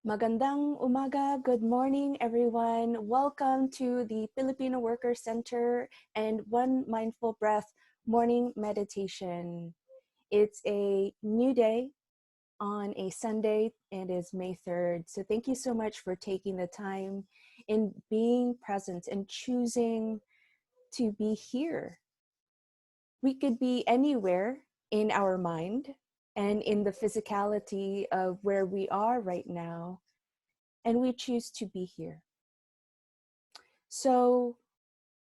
Magandang umaga, good morning everyone. Welcome to the Filipino Worker Center and One Mindful Breath morning meditation. It's a new day on a Sunday and it is May 3rd. So thank you so much for taking the time in being present and choosing to be here. We could be anywhere in our mind and in the physicality of where we are right now, and we choose to be here. So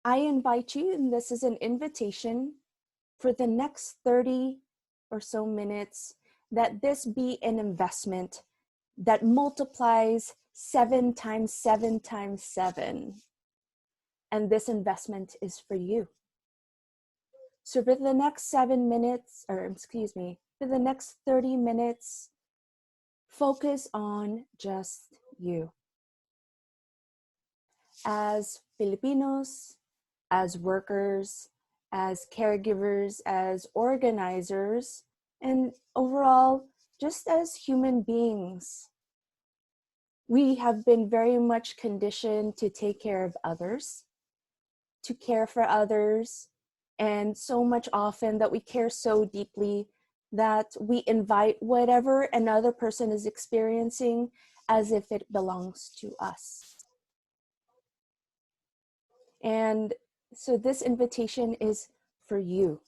I invite you, and this is an invitation for the next 30 or so minutes, that this be an investment that multiplies 7 times 7 times 7. And this investment is for you. So for the next 7 minutes, for the next 30 minutes, focus on just you. As Filipinos, as workers, as caregivers, as organizers, and overall, just as human beings, we have been very much conditioned to take care of others, to care for others, and so much often that we care so deeply that we invite whatever another person is experiencing as if it belongs to us. And so this invitation is for you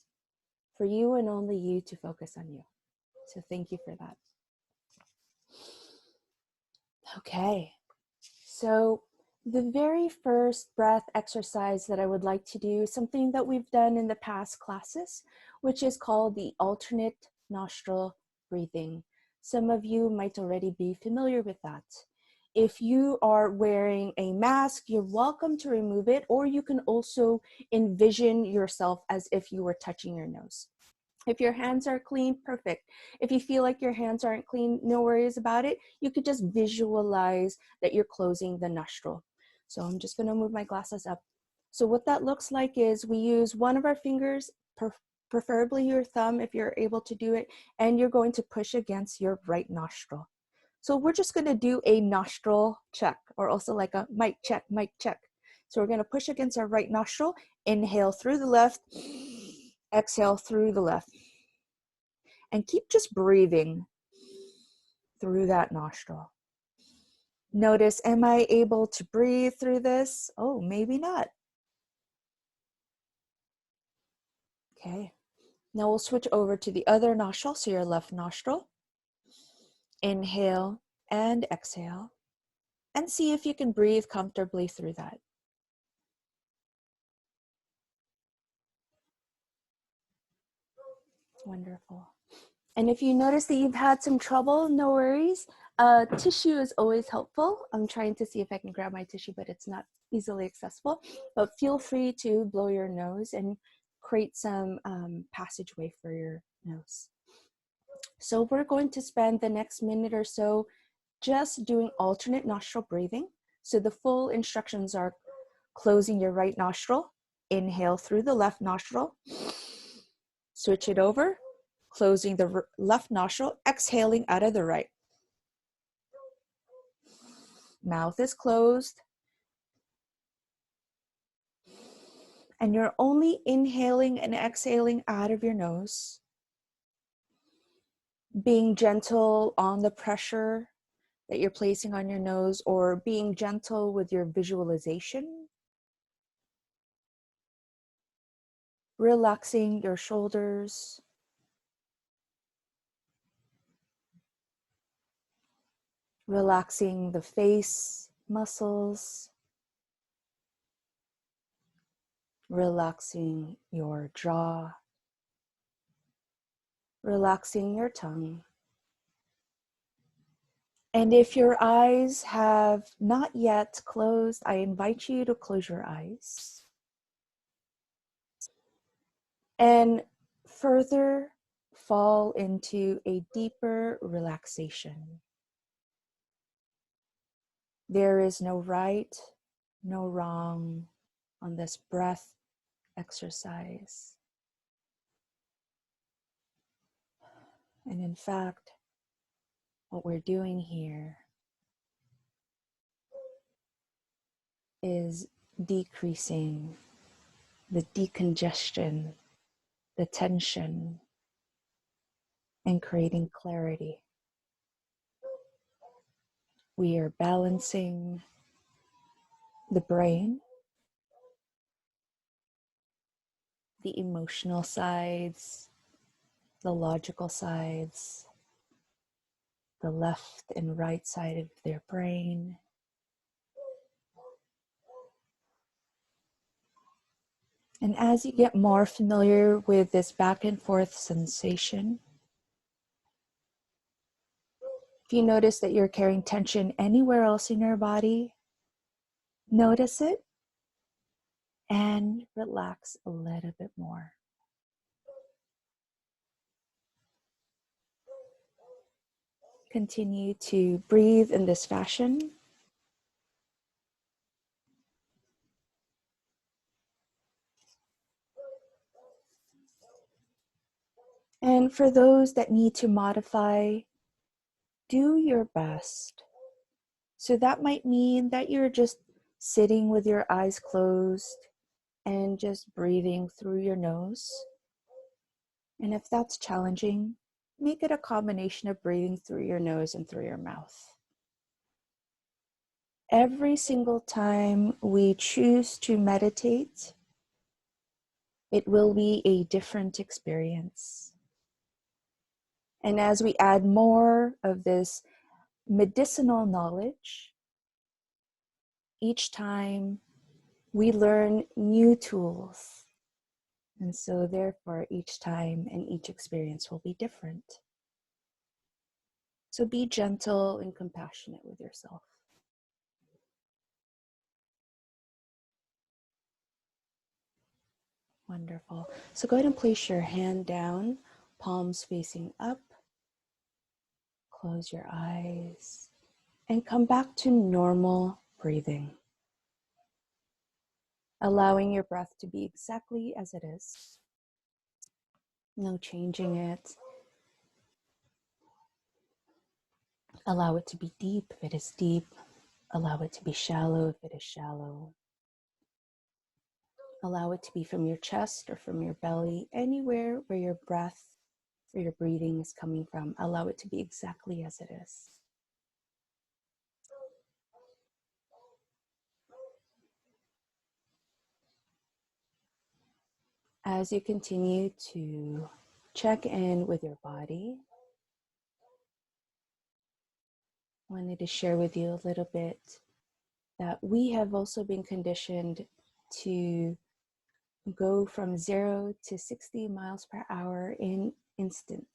and only you, to focus on you. So thank you for that. Okay, so the very first breath exercise that I would like to do is something that we've done in the past classes, which is called the alternate nostril breathing. Some of you might already be familiar with that. If you are wearing a mask, you're welcome to remove it, or you can also envision yourself as if you were touching your nose. If your hands are clean, perfect. If you feel like your hands aren't clean, no worries about it. You could just visualize that you're closing the nostril. So I'm just gonna move my glasses up. So what that looks like is we use one of our fingers, preferably your thumb if you're able to do it, and you're going to push against your right nostril. So we're just gonna do a nostril check, or also like a mic check, mic check. So we're gonna push against our right nostril, inhale through the left, exhale through the left. And keep just breathing through that nostril. Notice, am I able to breathe through this? Oh, maybe not. Okay. Now we'll switch over to the other nostril, so your left nostril. Inhale and exhale. And see if you can breathe comfortably through that. Wonderful. And if you notice that you've had some trouble, no worries. Tissue is always helpful. I'm trying to see if I can grab my tissue, but it's not easily accessible. But feel free to blow your nose and create some passageway for your nose. So we're going to spend the next minute or so just doing alternate nostril breathing. So the full instructions are closing your right nostril, inhale through the left nostril, switch it over, closing the left nostril, exhaling out of the right. Mouth is closed. And you're only inhaling and exhaling out of your nose, being gentle on the pressure that you're placing on your nose, or being gentle with your visualization. Relaxing your shoulders. Relaxing the face muscles. Relaxing your jaw. Relaxing your tongue. And if your eyes have not yet closed, I invite you to close your eyes. And further fall into a deeper relaxation. There is no right, no wrong on this breath exercise. And in fact, What we're doing here is decreasing the decongestion, the tension, and creating clarity. We are balancing the brain, the emotional sides, the logical sides, the left and right side of their brain. And as you get more familiar with this back and forth sensation, if you notice that you're carrying tension anywhere else in your body, notice it and relax a little bit more. Continue to breathe in this fashion. And for those that need to modify, do your best. So that might mean that you're just sitting with your eyes closed and just breathing through your nose. And if that's challenging, make it a combination of breathing through your nose and through your mouth. Every single time we choose to meditate, it will be a different experience. And as we add more of this medicinal knowledge, each time we learn new tools. And so therefore, each time and each experience will be different. So be gentle and compassionate with yourself. Wonderful. So go ahead and place your hand down, palms facing up. Close your eyes and come back to normal breathing. Allowing your breath to be exactly as it is. No changing it. Allow it to be deep if it is deep. Allow it to be shallow if it is shallow. Allow it to be from your chest or from your belly, anywhere where your breath or your breathing is coming from. Allow it to be exactly as it is. As you continue to check in with your body, I wanted to share with you a little bit that we have also been conditioned to go from 0 to 60 miles per hour in instantly.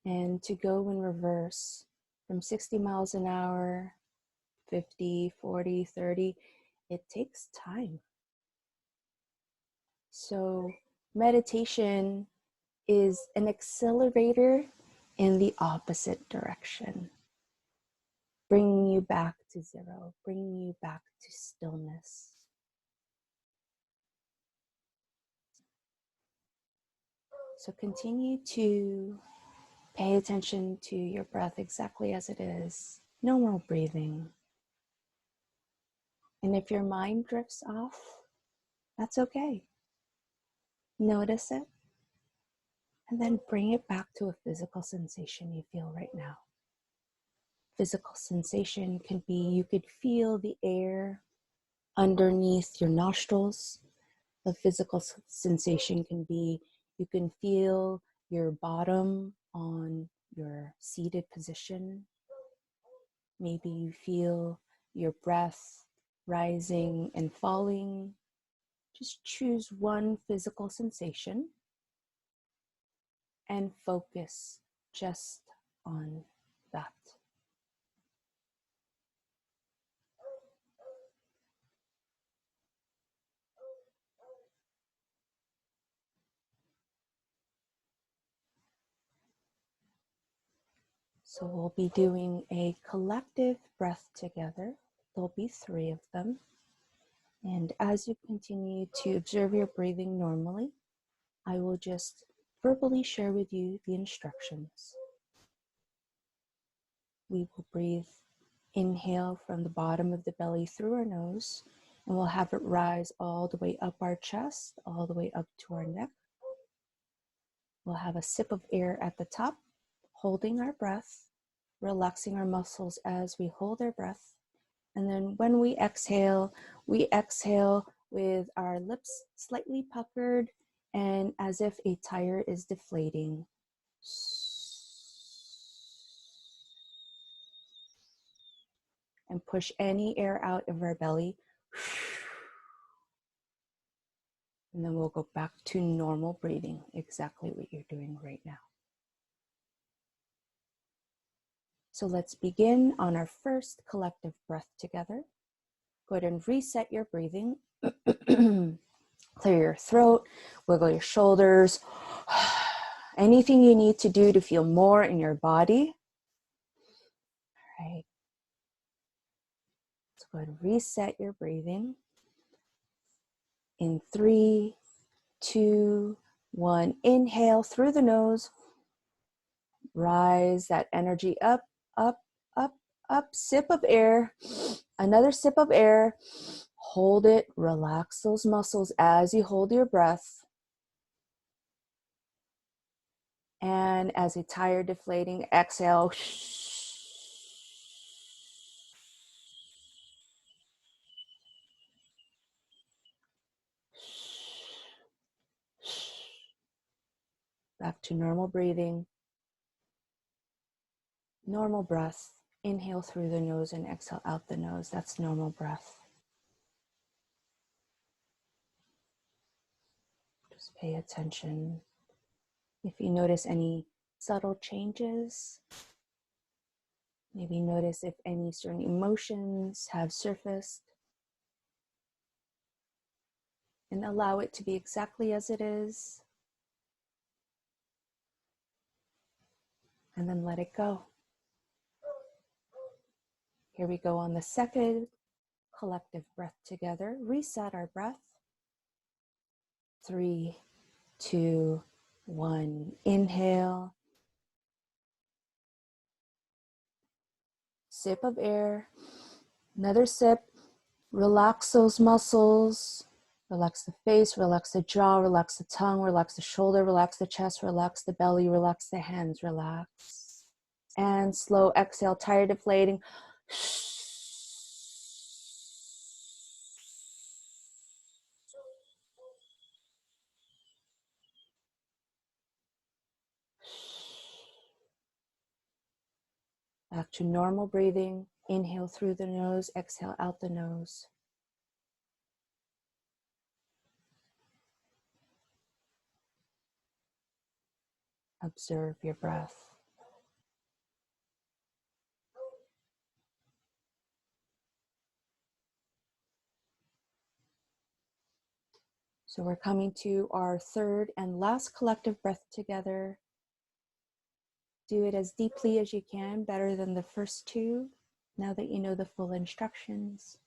And to go in reverse from 60 miles an hour, 50, 40, 30, it takes time. So meditation is an accelerator in the opposite direction, bringing you back to 0, bringing you back to stillness. So continue to pay attention to your breath exactly as it is. No more breathing. And if your mind drifts off, that's okay. Notice it, and then bring it back to a physical sensation you feel right now. Physical sensation can be, you could feel the air underneath your nostrils. The physical sensation can be, you can feel your bottom on your seated position. Maybe you feel your breath rising and falling. Just choose one physical sensation and focus just on that. So we'll be doing a collective breath together. There'll be 3 of them. And as you continue to observe your breathing normally, I will just verbally share with you the instructions. We will breathe, inhale from the bottom of the belly through our nose, and we'll have it rise all the way up our chest, all the way up to our neck. We'll have a sip of air at the top, holding our breath, relaxing our muscles as we hold our breath. And then when we exhale with our lips slightly puckered and as if a tire is deflating. And push any air out of our belly. And then we'll go back to normal breathing, exactly what you're doing right now. So let's begin on our first collective breath together. Go ahead and reset your breathing. Clear your throat, wiggle your shoulders. Anything you need to do to feel more in your body. All right. So go ahead and reset your breathing. In 3, 2, 1. Inhale through the nose. Rise that energy up, up, up, up. Sip of air. Another sip of air. Hold it. Relax those muscles as you hold your breath. And as a tire deflating, exhale. Back to normal breathing. Normal breath. Inhale through the nose and exhale out the nose. That's normal breath. Just pay attention. If you notice any subtle changes, maybe notice if any certain emotions have surfaced, and allow it to be exactly as it is, and then let it go. Here we go on the second collective breath together. Reset our breath. 3, 2, 1. Inhale. Sip of air. Another sip. Relax those muscles. Relax the face, relax the jaw, relax the tongue, relax the shoulder, relax the chest, relax the belly, relax the hands, relax. And slow exhale, tire deflating. Back to normal breathing. Inhale through the nose, exhale out the nose. Observe your breath. So we're coming to our third and last collective breath together. Do it as deeply as you can, better than the first two, now that you know the full instructions.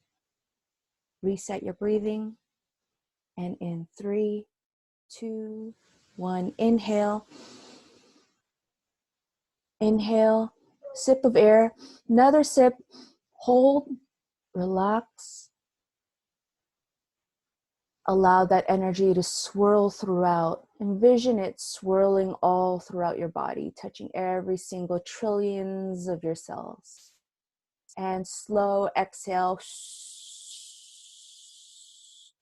Reset your breathing. And in 3, 2, 1, inhale. Inhale, sip of air, another sip, hold, relax. Allow that energy to swirl throughout. Envision it swirling all throughout your body, touching every single trillions of your cells. And slow exhale.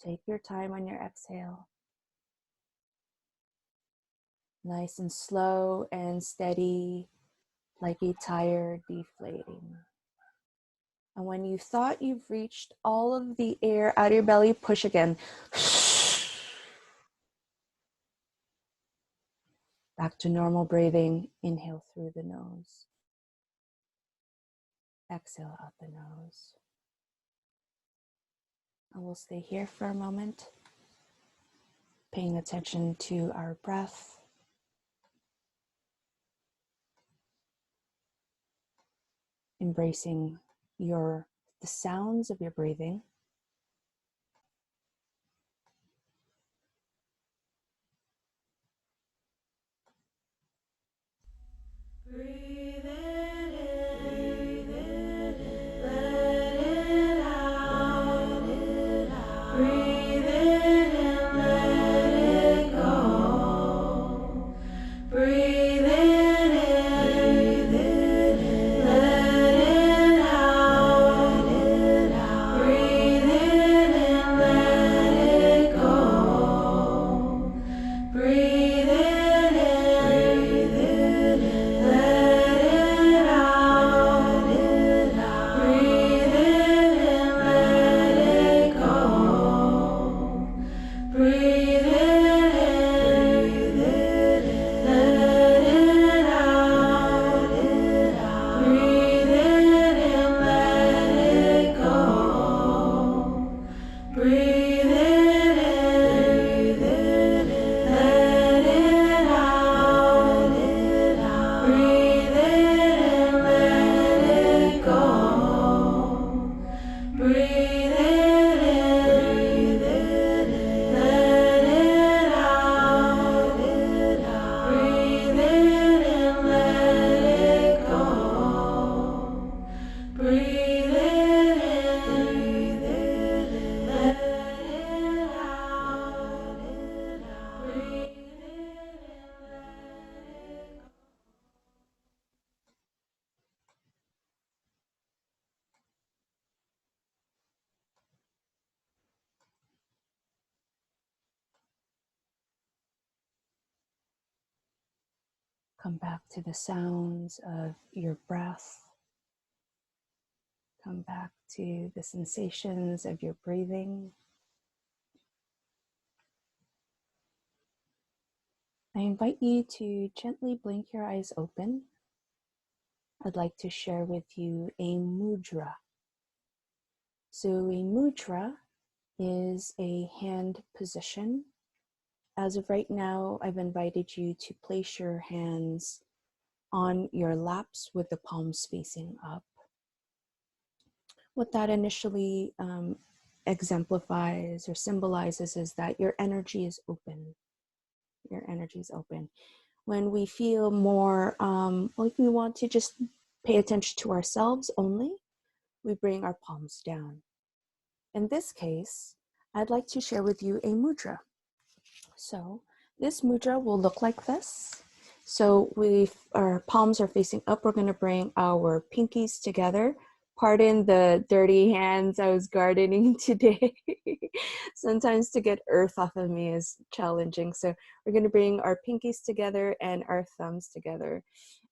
Take your time on your exhale. Nice and slow and steady, like a tire deflating. And when you thought you've reached all of the air out of your belly, push again. Back to normal breathing. Inhale through the nose. Exhale out the nose. And we'll stay here for a moment, paying attention to our breath. Embracing the sounds of your breathing. Come back to the sounds of your breath. Come back to the sensations of your breathing. I invite you to gently blink your eyes open. I'd like to share with you a mudra. So a mudra is a hand position. As of right now, I've invited you to place your hands on your laps with the palms facing up. What that initially exemplifies or symbolizes is that your energy is open. Your energy is open. When we feel more like we want to just pay attention to ourselves only, we bring our palms down. In this case, I'd like to share with you a mudra. So this mudra will look like this. So our palms are facing up. We're going to bring our pinkies together. Pardon the dirty hands. I was gardening today. Sometimes to get earth off of me is challenging. So we're going to bring our pinkies together and our thumbs together.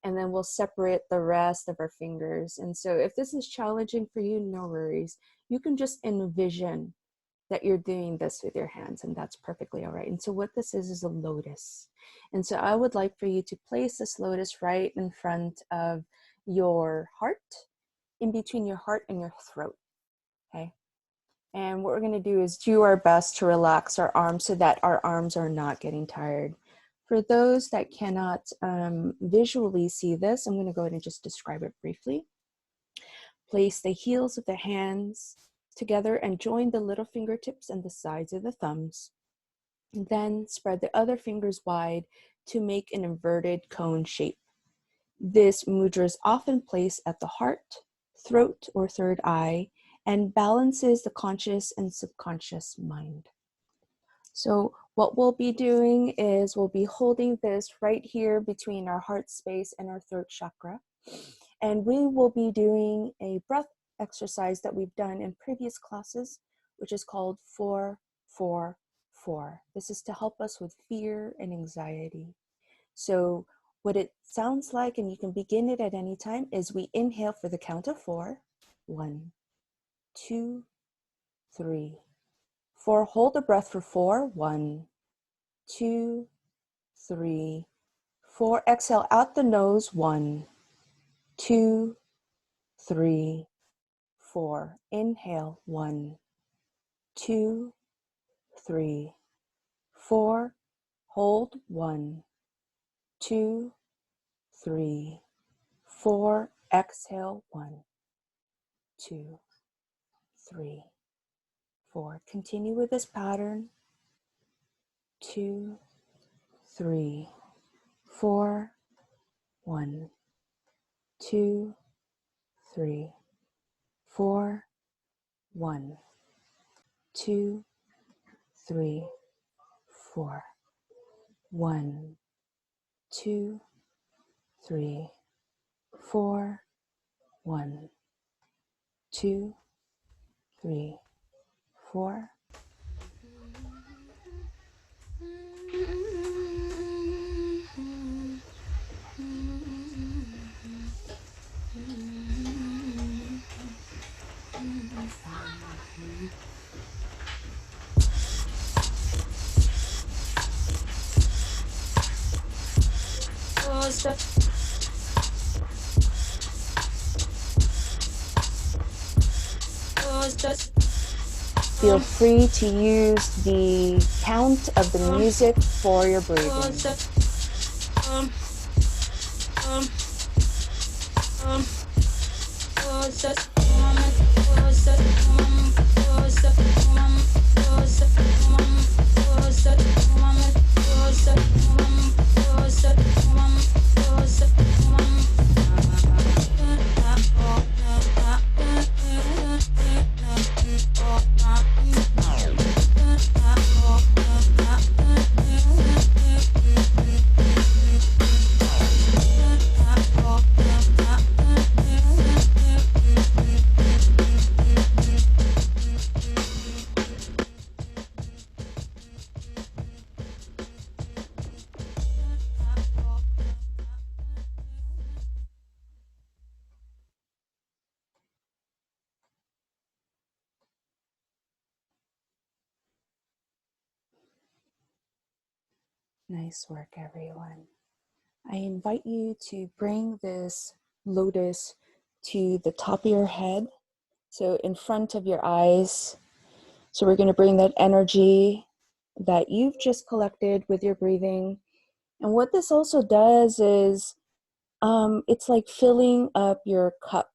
And then we'll separate the rest of our fingers. And so if this is challenging for you, no worries. You can just envision that you're doing this with your hands, and that's perfectly all right. And so what this is a lotus. And so I would like for you to place this lotus right in front of your heart, in between your heart and your throat, okay? And what we're gonna do is do our best to relax our arms so that our arms are not getting tired. For those that cannot visually see this, I'm gonna go ahead and just describe it briefly. Place the heels of the hands together and join the little fingertips and the sides of the thumbs. And then spread the other fingers wide to make an inverted cone shape. This mudra is often placed at the heart, throat, or third eye, and balances the conscious and subconscious mind. So what we'll be doing is we'll be holding this right here between our heart space and our throat chakra. And we will be doing a breath exercise that we've done in previous classes, which is called 4-4-4. This is to help us with fear and anxiety. So what it sounds like, and you can begin it at any time, is we inhale for the count of 4. 1, 2, 3, 4. Hold the breath for 4. 1, 2, 3, 4. Exhale out the nose. 1, 2, 3, 4. Inhale. 1, 2, 3, 4. Hold. 1, 2, 3, 4. Exhale. 1, 2, 3, 4. Continue with this pattern. 2, 3, 4. 1, 2, 3, 4. 1, 2, 3, 4. 1, 2, 3, 4. 1, 2, 3, 4. Feel free to use the count of the music for your breathing. Nice work, everyone. I invite you to bring this lotus to the top of your head, so in front of your eyes. So we're going to bring that energy that you've just collected with your breathing. And what this also does is it's like filling up your cup.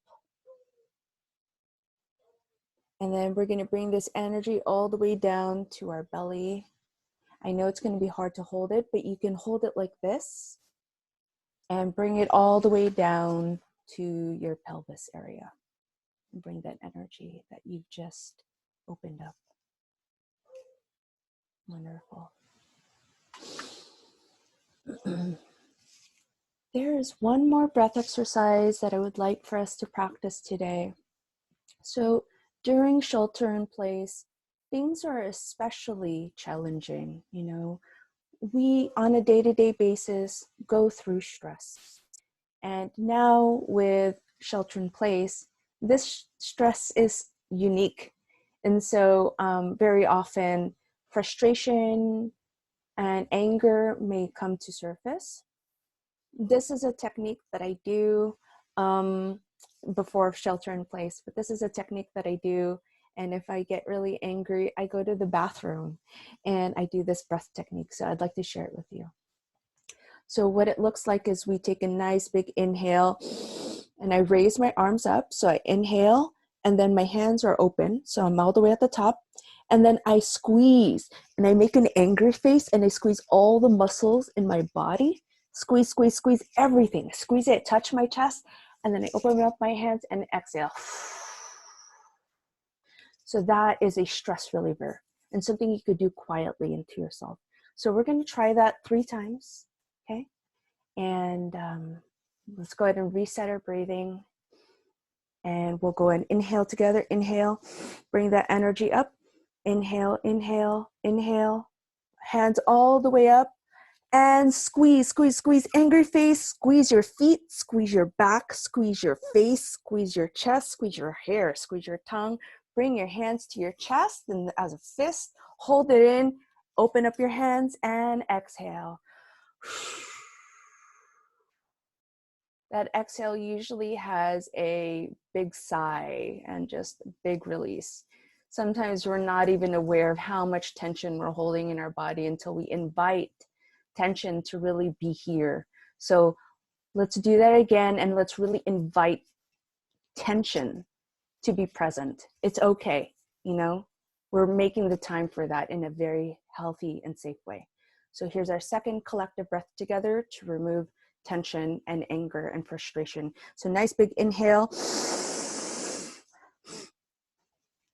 And then we're going to bring this energy all the way down to our belly. I know it's going to be hard to hold it, but you can hold it like this and bring it all the way down to your pelvis area. And bring that energy that you've just opened up. Wonderful. There is one more breath exercise that I would like for us to practice today. So during shelter in place, things are especially challenging. You know, we on a day-to-day basis go through stress. And now with shelter in place, this stress is unique. And so very often frustration and anger may come to surface. This is a technique that I do before shelter in place, but this is a technique that I do. And if I get really angry, I go to the bathroom and I do this breath technique. So I'd like to share it with you. So what it looks like is we take a nice big inhale and I raise my arms up. So I inhale and then my hands are open. So I'm all the way at the top. And then I squeeze and I make an angry face and I squeeze all the muscles in my body. Squeeze, squeeze, squeeze everything. Squeeze it, touch my chest. And then I open up my hands and exhale. So that is a stress reliever and something you could do quietly into yourself. So we're going to try that 3 times. Okay. And let's go ahead and reset our breathing. And we'll go and inhale together. Inhale, bring that energy up. Inhale, inhale, inhale. Hands all the way up. And squeeze, squeeze, squeeze. Angry face, squeeze your feet, squeeze your back, squeeze your face, squeeze your chest, squeeze your hair, squeeze your tongue. Bring your hands to your chest and as a fist, hold it in, open up your hands and exhale. That exhale usually has a big sigh and just a big release. Sometimes we're not even aware of how much tension we're holding in our body until we invite tension to really be here. So let's do that again and let's really invite tension to be present. It's okay, you know, we're making the time for that in a very healthy and safe way. So here's our second collective breath together to remove tension and anger and frustration. So nice big inhale.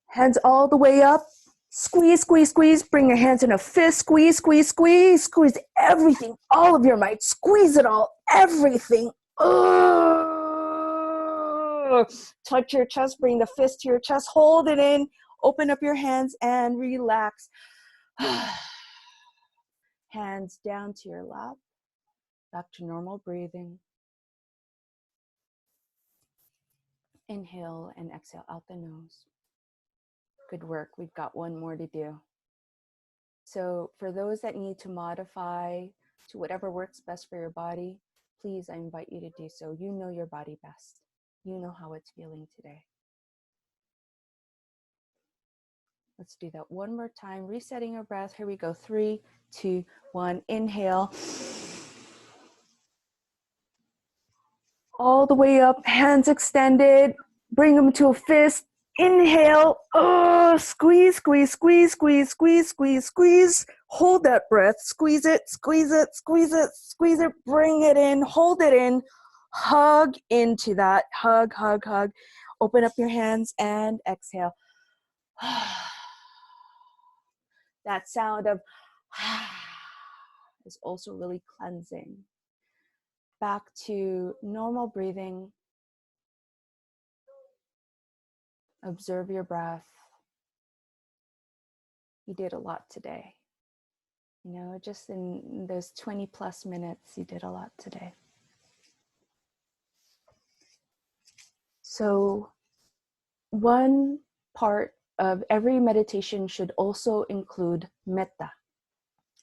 Hands all the way up. Squeeze, squeeze, squeeze. Bring your hands in a fist. Squeeze, squeeze, squeeze. Squeeze everything, all of your might. Squeeze it all, everything. Touch your chest. Bring the fist to your chest. Hold it in. Open up your hands and relax. Hands down to your lap. Back to normal breathing. Inhale and exhale out the nose. Good work. We've got one more to do. So for those that need to modify to whatever works best for your body, please, I invite you to do so. You know your body best. You know how it's feeling today. Let's do that one more time. Resetting our breath. Here we go. 3, 2, 1. Inhale. All the way up, hands extended. Bring them to a fist. Inhale. Squeeze, squeeze, squeeze, squeeze, squeeze, squeeze, squeeze. Hold that breath. Squeeze it, squeeze it, squeeze it, squeeze it. Bring it in. Hold it in. Hug into that. Hug, hug, hug. Open up your hands and exhale. That sound of is also really cleansing. Back to normal breathing. Observe your breath. You did a lot today. You know, just in those 20 plus minutes, you did a lot today. So one part of every meditation should also include metta.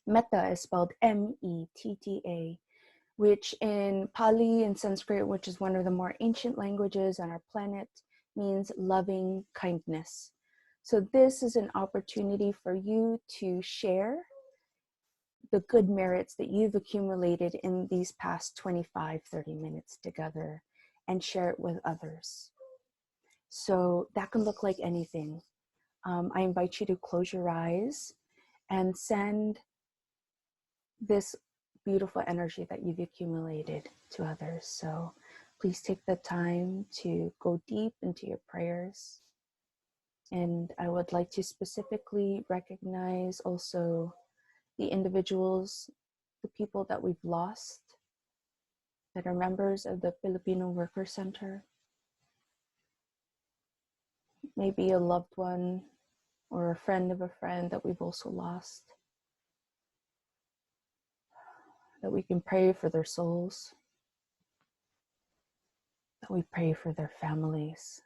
Metta is spelled Metta, which in Pali and Sanskrit, which is one of the more ancient languages on our planet, means loving kindness. So this is an opportunity for you to share the good merits that you've accumulated in these past 25-30 minutes together and share it with others. So that can look like anything. I invite you to close your eyes and send this beautiful energy that you've accumulated to others. So please take the time to go deep into your prayers. And I would like to specifically recognize also the individuals, the people that we've lost, that are members of the Filipino Worker Center. Maybe a loved one or a friend of a friend that we've also lost. That we can pray for their souls. That we pray for their families.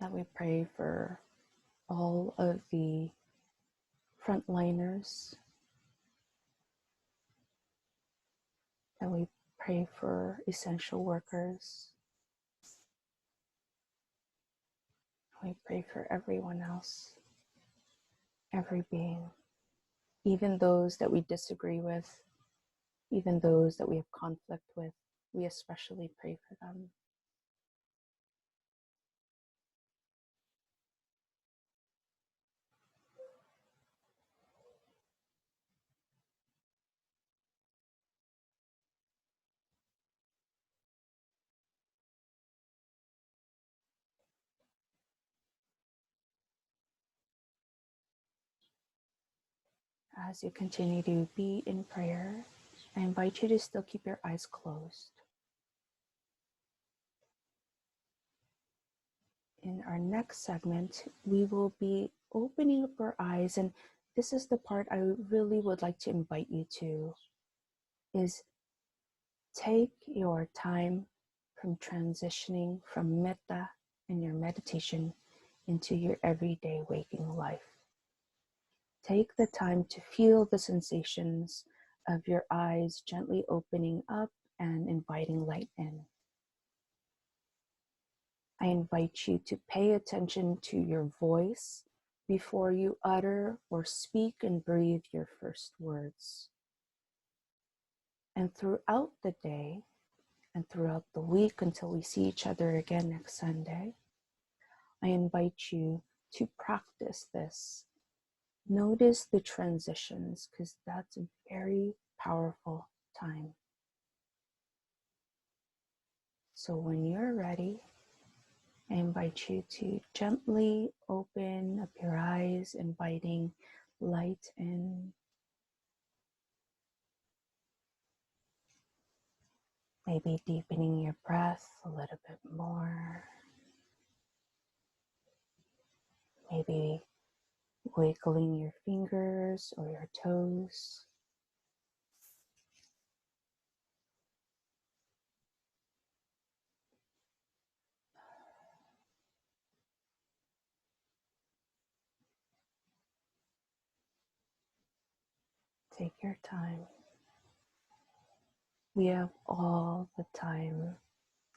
That we pray for all of the frontliners. That we pray for essential workers. We pray for everyone else, every being, even those that we disagree with, even those that we have conflict with, we especially pray for them. As you continue to be in prayer, I invite you to still keep your eyes closed. In our next segment, we will be opening up our eyes, and this is the part I really would like to invite you to, is take your time from transitioning from metta in your meditation into your everyday waking life. Take the time to feel the sensations of your eyes gently opening up and inviting light in. I invite you to pay attention to your voice before you utter or speak and breathe your first words. And throughout the day and throughout the week until we see each other again next Sunday, I invite you to practice this. Notice the transitions, because that's a very powerful time. So when you're ready, I invite you to gently open up your eyes, inviting light in. Maybe deepening your breath a little bit more. Maybe wiggling your fingers or your toes. Take your time. We have all the time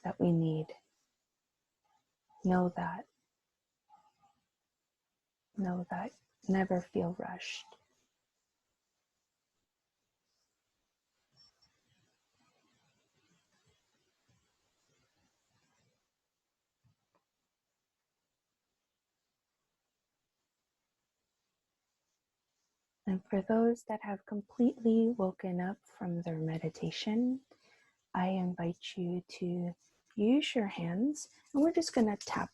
that we need. Know that. Know that. Never feel rushed. And for those that have completely woken up from their meditation, I invite you to use your hands, and we're just going to tap,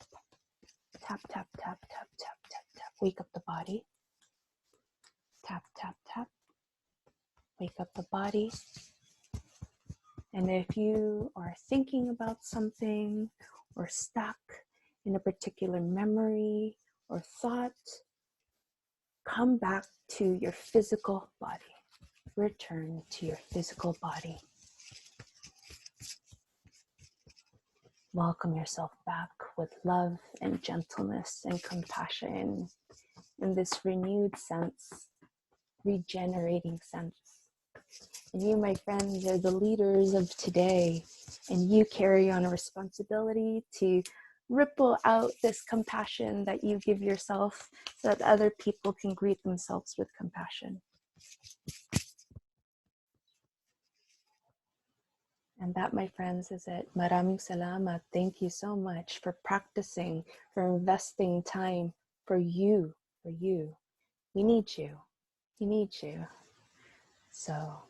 tap, tap, tap, tap, tap, tap, tap. Wake up the body. Tap, tap, tap. Wake up the body. And if you are thinking about something or stuck in a particular memory or thought, come back to your physical body. Return to your physical body. Welcome yourself back with love and gentleness and compassion in this renewed sense, regenerating sense. And you, my friends, are the leaders of today, and you carry on a responsibility to ripple out this compassion that you give yourself so that other people can greet themselves with compassion. And that, my friends, is it. Maraming salamat. Thank you so much for practicing, for investing time for you, for you. We need you. We need you. So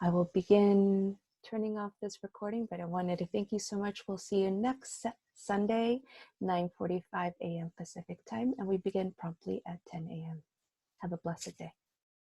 I will begin turning off this recording, but I wanted to thank you so much. We'll see you next Sunday, 9:45 a.m. Pacific time, and we begin promptly at 10 a.m. Have a blessed day.